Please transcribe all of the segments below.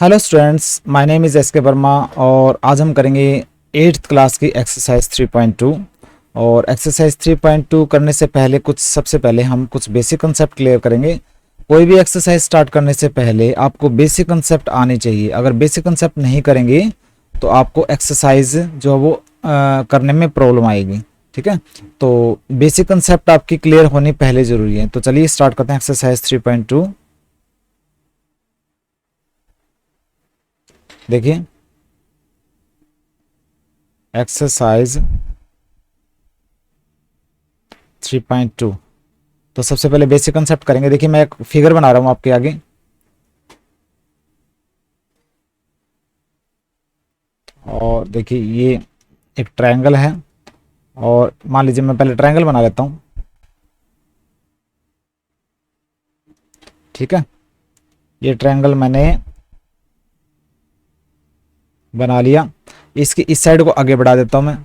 Hello students, my name is S के वर्मा और आज हम करेंगे 8th क्लास की एक्सरसाइज 3.2। और एक्सरसाइज 3.2 करने से पहले सबसे पहले हम कुछ बेसिक कंसेप्ट क्लियर करेंगे। कोई भी एक्सरसाइज स्टार्ट करने से पहले आपको बेसिक कंसेप्ट आने चाहिए। अगर बेसिक कंसेप्ट नहीं करेंगे तो आपको एक्सरसाइज जो है वो करने में प्रॉब्लम आएगी। ठीक है, तो बेसिक कंसेप्ट आपकी क्लियर होनी पहले ज़रूरी है। तो चलिए स्टार्ट करते हैं एक्सरसाइज 3.2। देखिए एक्सरसाइज 3.2। तो सबसे पहले बेसिक कंसेप्ट करेंगे। देखिए मैं एक फिगर बना रहा हूं आपके आगे, और देखिए ये एक ट्रायंगल है। और मान लीजिए मैं पहले ट्रायंगल बना लेता हूं। ठीक है, ये ट्रायंगल मैंने बना लिया। इसकी इस साइड को आगे बढ़ा देता हूं मैं।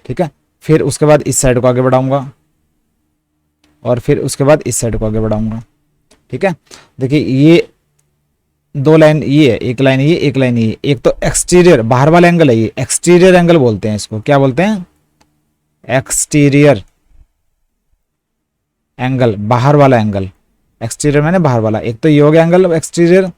ठीक है, फिर उसके बाद इस साइड को आगे बढ़ाऊंगा और फिर उसके बाद इस साइड को आगे बढ़ाऊंगा। ठीक है, देखिए ये दो लाइन, ये है एक लाइन, ये एक लाइन, ये एक तो एक्सटीरियर बाहर वाला एंगल है, ये एक्सटीरियर एंगल बोलते हैं। इसको क्या बोलते हैं? एक्सटीरियर एंगल, बाहर वाला एंगल। एक्सटीरियर मैंने बाहर वाला। एक तो ये हो गया एंगल एक्सटीरियर,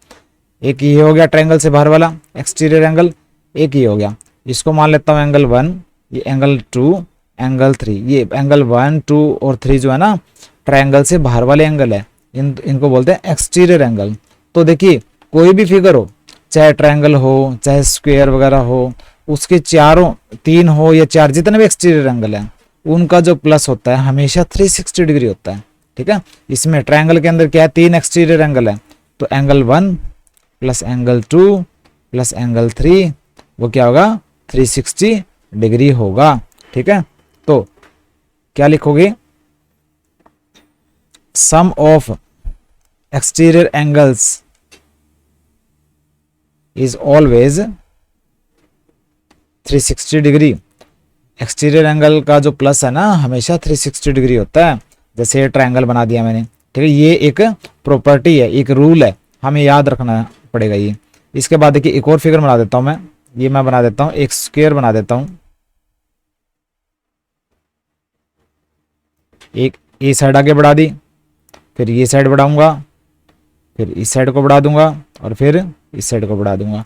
एक ये हो गया ट्रायंगल से बाहर वाला एक्सटीरियर एंगल, एक ये हो गया। इसको मान लेता हूँ एंगल 1, ये एंगल 2, एंगल 3। ये एंगल 1, 2 और 3 जो है ना ट्रायंगल से बाहर वाले एंगल है, इनको बोलते हैं एक्सटीरियर एंगल। तो देखिए कोई भी फिगर हो, चाहे ट्रायंगल हो चाहे स्क्वायर वगैरह हो, उसके चारों 3 हो या 4 जितने भी एक्सटीरियर एंगल है उनका जो प्लस होता है हमेशा 360 डिग्री होता है। ठीक है, इसमें ट्रायंगल के अंदर क्या है, 3 एक्सटीरियर एंगल है, तो angle 1 plus angle 2 plus angle 3 वो क्या होगा, 360 डिग्री होगा। ठीक है, तो क्या लिखोगे, sum of exterior angles is always 360 डिग्री। एक्सटीरियर एंगल का जो प्लस है ना हमेशा 360 डिग्री होता है। जैसे ट्रायंगल बना दिया मैंने। ठीक है, ये एक प्रॉपर्टी है, एक रूल है, हमें याद रखना पड़ेगा ये। इसके बाद देखिए एक और फिगर बना देता हूं मैं। ये मैं बना देता हूं, एक स्क्वायर बना देता हूं। एक ये साइड आगे बढ़ा दी, फिर ये साइड बढ़ाऊंगा, फिर इस साइड को बढ़ा दूंगा और फिर इस साइड को बढ़ा दूंगा।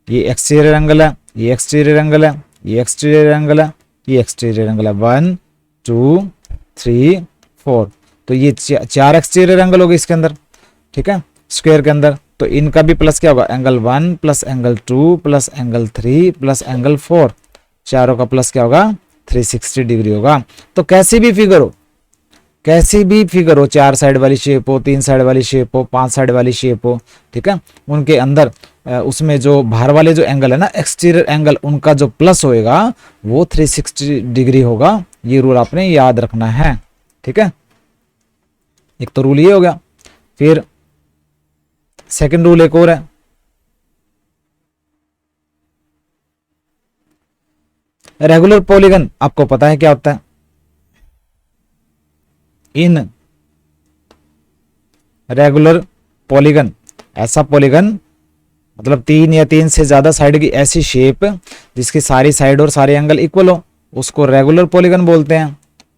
ये एक्सटीरियर एंगल है, ये एक्सटीरियर एंगल है, ये एक्सटीरियर एंगल है, ये एक्सटीरियर एंगल है। 1 2 3 4, तो ये 4 एक्सटीरियर एंगल हो गए इसके अंदर। ठीक है, स्क्वायर के अंदर। तो इनका भी प्लस क्या होगा, angle 1 plus angle 2 plus angle 3 plus angle 4, चारों का प्लस क्या होगा, 360 डिग्री होगा। तो कैसी भी फिगर हो, कैसी भी फिगर हो, 4 साइड वाली शेप हो, 3 साइड वाली शेप हो, 5 साइड वाली शेप हो, ठीक है, उनके अंदर उसमें जो बाहर वाले जो एंगल है ना एक्सटीरियर एंगल, उनका जो प्लस होएगा वो 360 डिग्री होगा। ये रूल आपने याद रखना है। ठीक है, एक तो रूल ये हो गया। फिर सेकंड रूल एक और है, रेगुलर पॉलीगन। आपको पता है क्या होता है? इन रेगुलर पॉलीगन, ऐसा पॉलीगन मतलब 3 या 3 से ज्यादा साइड की ऐसी शेप जिसकी सारी साइड और सारे एंगल इक्वल हो, उसको रेगुलर पॉलीगन बोलते हैं।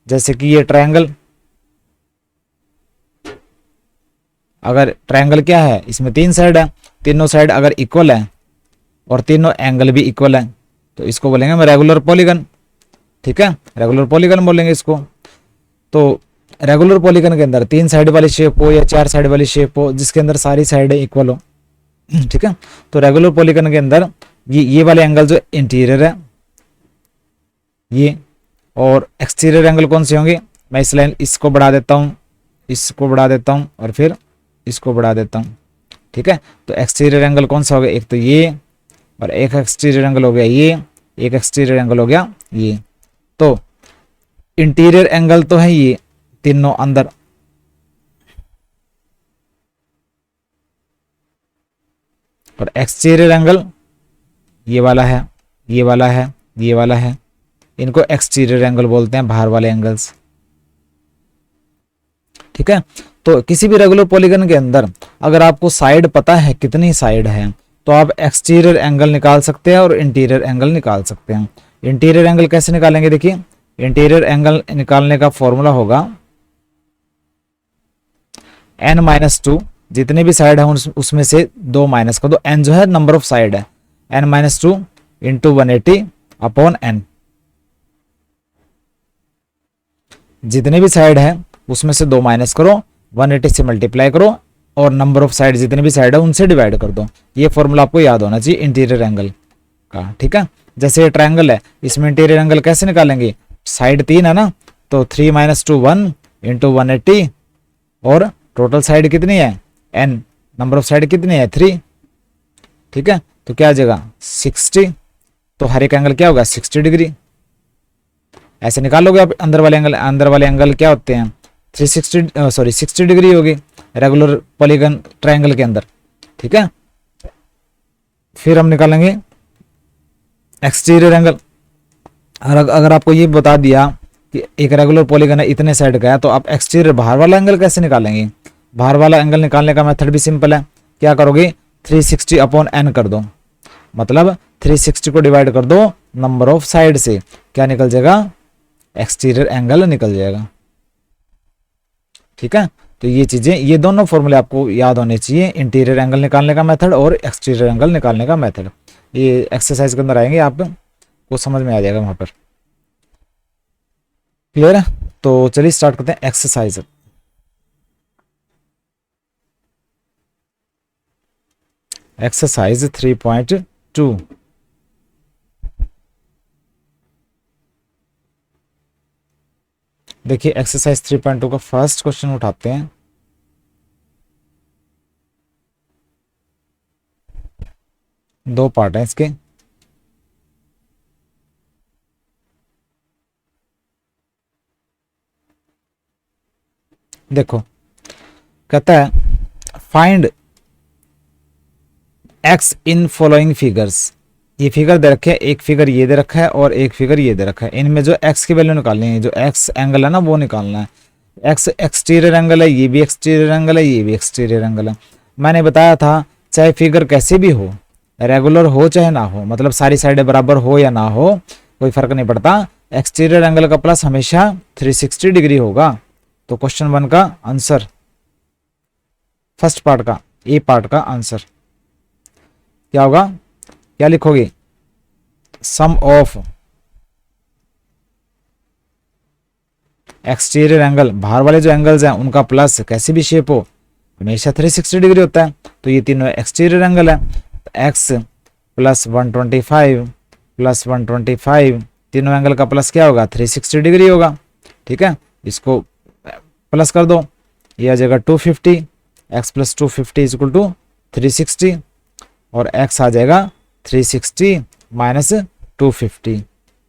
जैसे कि ये ट्रायंगल, अगर ट्रायंगल क्या है, इसमें 3 साइड है, तीनों साइड अगर इक्वल है और तीनों एंगल भी इक्वल है तो इसको बोलेंगे हम रेगुलर पॉलीगन। ठीक है, रेगुलर पॉलीगन बोलेंगे इसको। तो रेगुलर पॉलीगन के अंदर 3 साइड वाली शेप हो या 4 साइड वाली शेप हो जिसके अंदर सारी साइडें इक्वल हो, ठीक है, तो रेगुलर पॉलीगन के अंदर ये वाले एंगल जो इंटीरियर है ये, और एक्सटीरियर एंगल कौन से होंगे, मैं इस लाइन इसको बढ़ा देता हूँ, इसको बढ़ा देता हूँ और फिर इसको बढ़ा देता हूँ। ठीक है, तो एक्सटीरियर एंगल कौन सा हो गया, एक तो ये, और एक एक्सटीरियर एंगल हो गया ये, एक एक्सटीरियर एंगल हो गया ये। तो इंटीरियर एंगल तो है ये तीनों अंदर, और एक्सटीरियर एंगल ये वाला है, ये वाला है, ये वाला है, इनको एक्सटीरियर एंगल बोलते हैं, बाहर वाले एंगल्स। ठीक है, तो किसी भी रेगुलर पॉलीगन के अंदर अगर आपको साइड पता है कितनी साइड है तो आप एक्सटीरियर एंगल निकाल सकते हैं और इंटीरियर एंगल निकाल सकते हैं। इंटीरियर एंगल कैसे निकालेंगे, देखिए इंटीरियर एंगल निकालने का फॉर्मूला होगा n-2, जितने भी साइड है उसमें से 2 माइनस कर दो। n जो है नंबर ऑफ साइड है, n-2 इंटू 180 अपॉन n। जितने भी साइड है उसमें से 2 माइनस करो, 180 से मल्टीप्लाई करो और नंबर ऑफ साइड जितने भी साइड है उनसे डिवाइड कर दो। ये फॉर्मूला आपको याद होना चाहिए इंटीरियर एंगल का, ठीक है। जैसे ये ट्रायंगल है, इसमें इंटीरियर एंगल कैसे निकालेंगे, साइड 3 है ना, तो 3 - 2 1 इंटू 180 और टोटल साइड कितनी है n, नंबर ऑफ साइड कितनी है 3, ठीक है। तो क्या आ जाएगा 60, तो हर एक एंगल क्या होगा 60 डिग्री। ऐसे निकालोगे आप अंदर वाले एंगल क्या होते हैं 60 डिग्री होगी रेगुलर पॉलीगन ट्रायंगल के अंदर, ठीक है। फिर हम निकालेंगे एक्सटीरियर एंगल। अगर आपको ये बता दिया कि एक रेगुलर पॉलीगन है इतने साइड का है, तो आप एक्सटीरियर बाहर वाला एंगल कैसे निकालेंगे। बाहर वाला एंगल निकालने का मेथड भी सिंपल है, क्या करोगे 360 अपॉन n कर दो, मतलब 360 को डिवाइड कर दो नंबर ऑफ साइड से, क्या निकल जाएगा एक्सटीरियर एंगल निकल जाएगा, ठीक है। तो ये चीजें, ये दोनों फॉर्मूले आपको याद होने चाहिए, इंटीरियर एंगल निकालने का मेथड और एक्सटीरियर एंगल निकालने का मेथड। ये एक्सरसाइज के अंदर आएंगे, आपको समझ में आ जाएगा वहां पर, क्लियर है। तो चलिए स्टार्ट करते हैं एक्सरसाइज। एक्सरसाइज 3.2। देखिए एक्सरसाइज 3.2 का फर्स्ट क्वेश्चन उठाते हैं। दो पार्ट हैं इसके। देखो कहता है find x in following figures. ये फिगर दे रखे है, एक फिगर ये दे रखा है और एक फिगर ये दे रखा है। इनमें जो x की वैल्यू निकालनी है, जो x एंगल है ना वो निकालना है। x एक्सटीरियर एंगल है, ये भी एक्सटीरियर एंगल है, ये भी एक्सटीरियर एंगल है। मैंने बताया था चाहे फिगर कैसे भी हो, रेगुलर हो चाहे ना हो, मतलब सारी साइडें बराबर हो या ना हो, कोई फर्क नहीं पड़ता, एक्सटीरियर एंगल का प्लस हमेशा 360 डिग्री होगा। तो क्वेश्चन 1 का आंसर, फर्स्ट पार्ट का ए पार्ट का आंसर क्या होगा, क्या लिखोगे, सम ऑफ एक्सटीरियर एंगल, बाहर वाले जो एंगल्स हैं उनका प्लस कैसी भी शेप हो हमेशा 360 डिग्री होता है। तो ये तीनों एक्सटीरियर एंगल है, एक्स प्लस 125 प्लस 125, तीनों एंगल का प्लस क्या होगा 360 डिग्री होगा, ठीक है। इसको प्लस कर दो, ये आ जाएगा 250, x plus 250 is equal to 360 और x आ जाएगा 360 माइनस 250,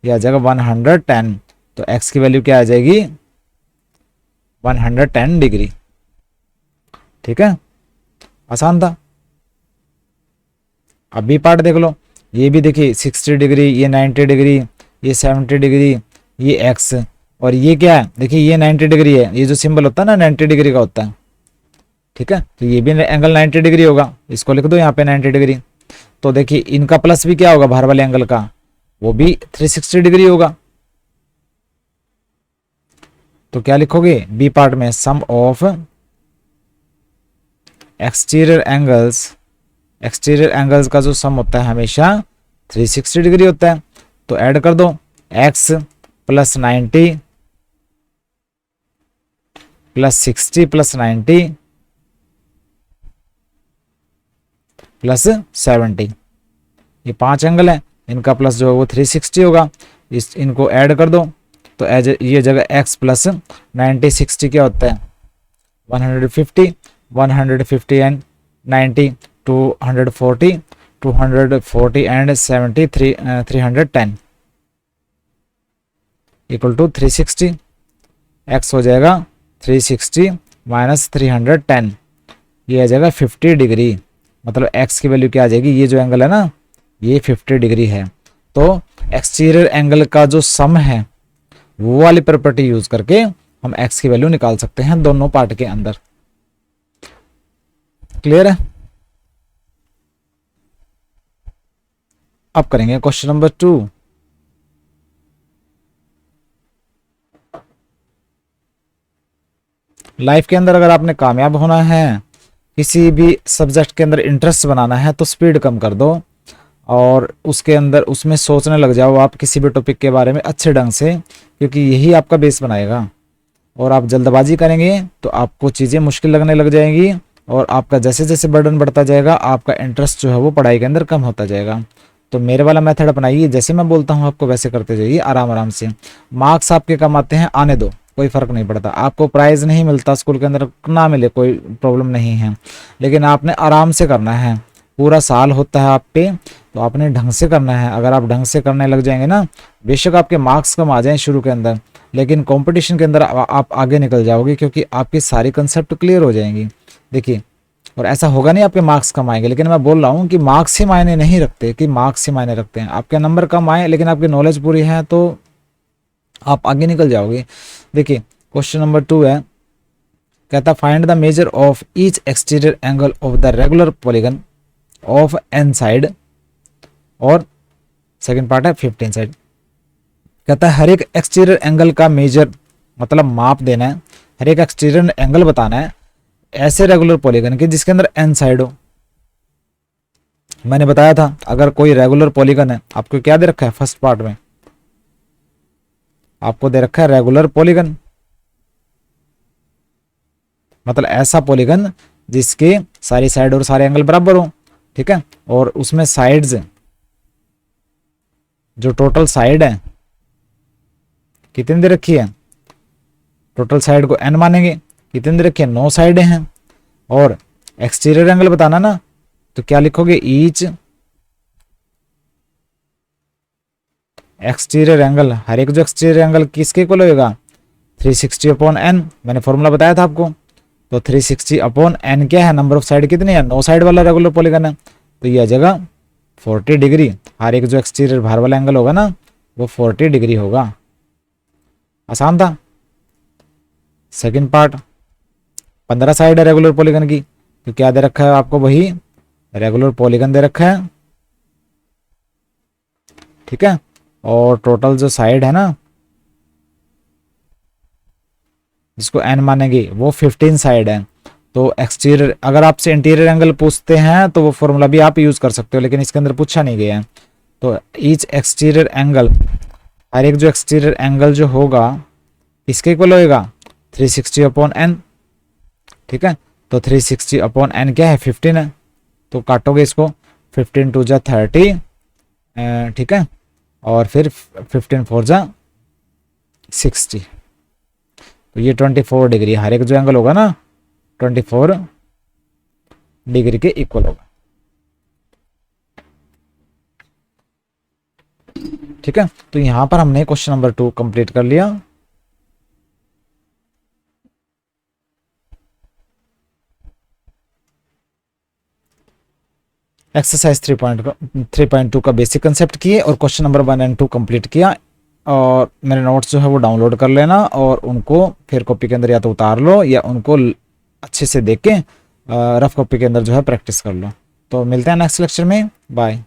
ये आ जाएगा 110। तो x की वैल्यू क्या आ जाएगी 110 डिग्री, ठीक है, आसान था। अब बी पार्ट देख लो, ये भी देखिए 60 डिग्री, ये 90 डिग्री, ये 70 डिग्री, ये x और ये क्या है, देखिए ये 90 डिग्री है, ये जो सिंबल होता है ना 90 डिग्री का होता है, ठीक है। तो ये भी एंगल 90 डिग्री होगा, इसको लिख दो यहाँ पे 90 डिग्री। तो देखिए इनका प्लस भी क्या होगा बाहर वाले एंगल का, वो भी 360 डिग्री होगा। तो क्या लिखोगे बी पार्ट में, सम ऑफ एक्सटीरियर एंगल्स का जो सम होता है हमेशा 360 डिग्री होता है। तो ऐड कर दो x plus 90 plus 60 plus 90 plus 70, ये 5 एंगल है, इनका प्लस जो है वो 360 होगा। इनको ऐड कर दो तो ये जगह x प्लस 90 60 क्या होता है 150, 150 and 90 240, 240 and 70 310 equal to 360। x हो जाएगा 360 माइनस 310, ये आ जाएगा 50 डिग्री, मतलब x की वैल्यू क्या आ जाएगी, ये जो एंगल है ना ये 50 डिग्री है। तो एक्सटीरियर एंगल का जो सम है वो वाली प्रॉपर्टी यूज करके हम x की वैल्यू निकाल सकते हैं दोनों पार्ट के अंदर, क्लियर है? अब करेंगे क्वेश्चन नंबर 2। लाइफ के अंदर अगर आपने कामयाब होना है, किसी भी सब्जेक्ट के अंदर इंटरेस्ट बनाना है, तो स्पीड कम कर दो और उसके अंदर उसमें सोचने लग जाओ आप किसी भी टॉपिक के बारे में अच्छे ढंग से, क्योंकि यही आपका बेस बनाएगा। और आप जल्दबाजी करेंगे तो आपको चीज़ें मुश्किल लगने लग जाएंगी, और आपका जैसे जैसे बर्डन बढ़ता जाएगा आपका इंटरेस्ट जो है वो पढ़ाई के अंदर कम होता जाएगा। तो मेरे वाला मेथड अपनाइए, जैसे मैं बोलता हूँ आपको वैसे करते जाइए आराम आराम से। मार्क्स आपके कम आते हैं, आने दो, कोई फ़र्क नहीं पड़ता। आपको प्राइज़ नहीं मिलता स्कूल के अंदर, ना मिले कोई प्रॉब्लम नहीं है, लेकिन आपने आराम से करना है। पूरा साल होता है आप पे, तो आपने ढंग से करना है। अगर आप ढंग से करने लग जाएंगे ना, बेशक आपके मार्क्स कम आ जाएं शुरू के अंदर, लेकिन कंपटीशन के अंदर आप आगे निकल जाओगे, क्योंकि आपकी सारी कंसेप्ट क्लियर हो जाएंगी। देखिए, और ऐसा होगा नहीं आपके मार्क्स कम आएंगे, लेकिन मैं बोल रहा हूँ कि मार्क्स ही मायने नहीं रखते, कि मार्क्स ही मायने रखते हैं। आपके नंबर कम आए लेकिन आपकी नॉलेज पूरी है तो आप आगे निकल जाओगे। देखिए क्वेश्चन नंबर 2 है, कहता find the measure of each exterior angle of the regular polygon of n side, और सेकंड पार्ट है 15 साइड। कहता है हर एक एक्सटीरियर एंगल का मेजर, मतलब माप देना है, हर एक एक्सटीरियर एंगल बताना है ऐसे रेगुलर पॉलीगन के जिसके अंदर एन साइड हो। मैंने बताया था अगर कोई रेगुलर पॉलीगन है, आपको क्या दे रखा है फर्स्ट पार्ट में, आपको दे रखा है रेगुलर पॉलीगन, मतलब ऐसा पॉलीगन जिसके सारी साइड और सारे एंगल बराबर हो, ठीक है। और उसमें साइड्स, जो टोटल साइड है कितनी दे रखी है, टोटल साइड को n मानेंगे, कितनी दे रखी है 9 साइडें हैं। और एक्सटीरियर एंगल बताना ना, तो क्या लिखोगे, ईच एक्सटीरियर एंगल, हर एक जो एक्सटीरियर एंगल किसके इक्वल होगा 360 अपॉन n। मैंने फॉर्मूला बताया था आपको। तो 360 अपॉन n क्या है, नंबर ऑफ साइड कितनी है, 9 साइड वाला रेगुलर पॉलीगन है, तो यह जगह 40 डिग्री। हर एक जो एक्सटीरियर बाहर वाला एंगल होगा ना वो 40 डिग्री होगा। आसान था। सेकंड पार्ट 15 साइड है रेगुलर पॉलीगन की, तो क्या दे रखा है आपको, वही रेगुलर पॉलीगन दे रखा है, ठीक है। और टोटल जो साइड है ना जिसको n मानेंगे वो 15 साइड है। तो एक्सटीरियर, अगर आपसे इंटीरियर एंगल पूछते हैं तो वो फॉर्मूला भी आप यूज कर सकते हो, लेकिन इसके अंदर पूछा नहीं गया है। तो ईच एक्सटीरियर एंगल, हर एक जो एक्सटीरियर एंगल जो होगा इसके इक्वल होएगा 360 अपॉन n, ठीक है। तो 360 अपॉन n क्या है 15 है, तो काटोगे इसको, 15 टू जा 30, ठीक है, और फिर 15 फोर जा 60, तो ये 24 डिग्री, हर एक जो एंगल होगा ना 24 डिग्री के इक्वल होगा, ठीक है। तो यहां पर हमने क्वेश्चन नंबर 2 कंप्लीट कर लिया। एक्सरसाइज 3.2 का बेसिक कंसेप्ट किए और क्वेश्चन नंबर 1 एंड 2 कंप्लीट किया। और मेरे नोट्स जो है वो डाउनलोड कर लेना और उनको फिर कॉपी के अंदर या तो उतार लो या उनको अच्छे से देख के रफ कॉपी के अंदर जो है प्रैक्टिस कर लो। तो मिलते हैं नेक्स्ट लेक्चर में, बाय।